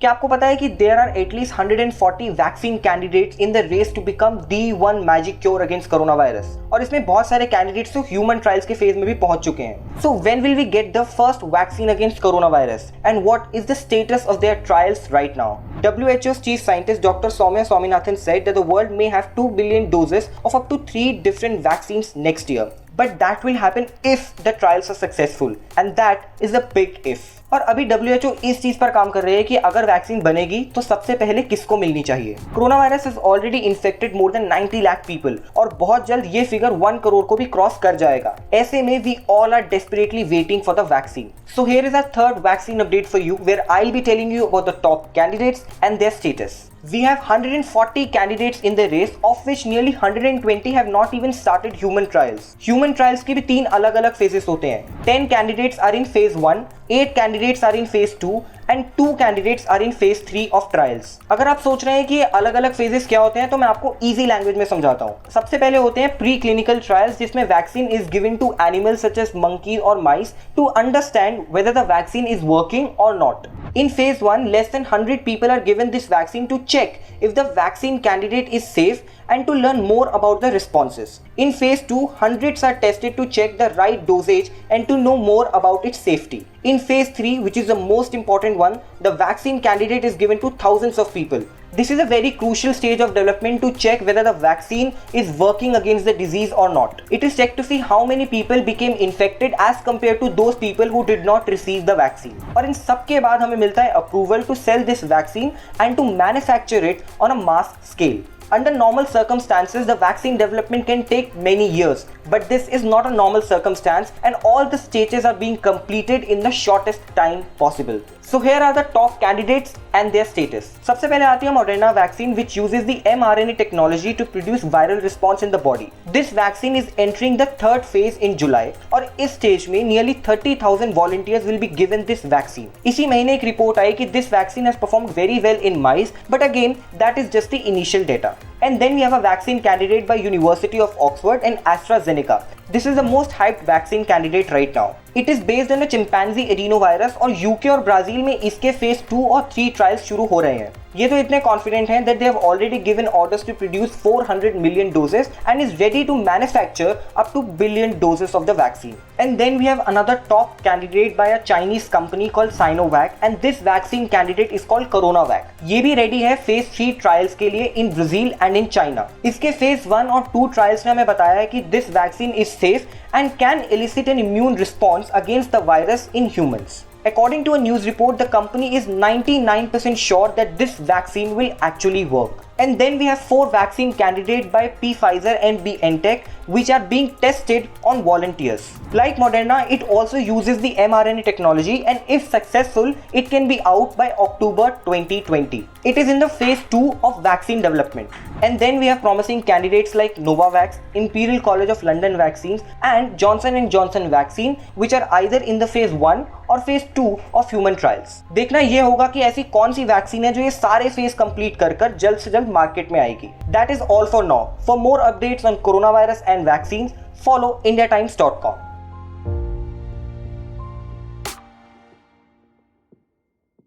क्या आपको पता है कि there are at least 140 vaccine candidates in the race to become the one magic cure against coronavirus, और इसमें बहुत सारे कैंडिडेट्स तो ह्यूमन ट्रायल्स के फेज में भी पहुंच चुके हैं। So when will we get the first vaccine against coronavirus and what is the status of their trials right now? WHO's chief scientist Dr. Soumya Swaminathan said that the world may have 2 billion doses of up to 3 different vaccines next year. But that will happen if the trials are successful, and that is a big if. और अभी WHO इस चीज पर काम कर रहे हैं कि अगर वैक्सीन बनेगी तो सबसे पहले किसको मिलनी चाहिए। Corona virus is already infected more than 90 lakh people, और बहुत जल्द ये फिगर 1 करोड़ को भी क्रॉस कर जाएगा। ऐसे में we all are desperately waiting for the vaccine. So here is our third vaccine update for you, where I'll be telling you about the top candidates and their status. We have 140 candidates in the race, of which nearly 120 have not even started human trials. Human trials के भी 3 अलग-अलग phases होते हैं। 10 candidates are in phase 1, 8 candidates are in phase 2 and 2 candidates are in phase 3 of trials. अगर आप सोच रहे हैं कि ये अलग-अलग phases क्या होते हैं, तो मैं आपको easy language में समझाता हूँ। सबसे पहले होते हैं प्री क्लिनिकल ट्रायल्स, जिसमें vaccine is given to animals such as monkeys और mice to understand whether the vaccine is working or not. In phase 1, less than 100 people are given this vaccine to check if the vaccine candidate is safe and to learn more about the responses. In phase 2, hundreds are tested to check the right dosage and to know more about its safety. In phase 3, which is the most important one, the vaccine candidate is given to thousands of people. This is a very crucial stage of development to check whether the vaccine is working against the disease or not. It is checked to see how many people became infected as compared to those people who did not receive the vaccine. और इन सब के बाद हमें मिलता है approval to sell this vaccine and to manufacture it on a mass scale. Under normal circumstances, the vaccine development can take many years, but this is not a normal circumstance and all the stages are being completed in the shortest time possible. So here are the top candidates and their status. सबसे पहले आती है Moderna vaccine, which uses the mRNA technology to produce viral response in the body. This vaccine is entering the 3rd phase in July, और इस stage में nearly 30,000 volunteers will be given this vaccine. इसी महीने एक report आई कि this vaccine has performed very well in mice, but again that is just the initial data. And then we have a vaccine candidate by University of Oxford and AstraZeneca. This is the most hyped vaccine candidate right now. It is based on a chimpanzee adenovirus, और UK और Brazil में इसके phase 2 और 3 trials शुरू हो रहे हैं। ये तो इतने कॉन्फिडेंट हैं that they have already given orders to produce 400 million doses and is ready to manufacture up to billion doses of the vaccine. And then we have another top candidate by a Chinese company called Sinovac, and this vaccine candidate is called CoronaVac. ये भी ready है phase 3 trials के लिए in Brazil and in China. इसके phase 1 और 2 trials ने हमें बताया है कि this vaccine is safe and can elicit an immune response against the virus in humans. According to a news report, the company is 99% sure that this vaccine will actually work. And then we have 4 vaccine candidates by Pfizer and BioNTech, which are being tested on volunteers. Like Moderna, it also uses the mRNA technology, and if successful, it can be out by October 2020. It is in the phase 2 of vaccine development. And then we have promising candidates like Novavax, Imperial College of London vaccines, and Johnson & Johnson vaccine, which are either in the phase 1 और phase 2 of human trials. देखना ये होगा कि ऐसी कौन सी vaccine है जो ये सारे फेज कंप्लीट कर जल्द से जल्द मार्केट में आएगी। That is all for now. For more updates on coronavirus and vaccines, follow indiatimes.com.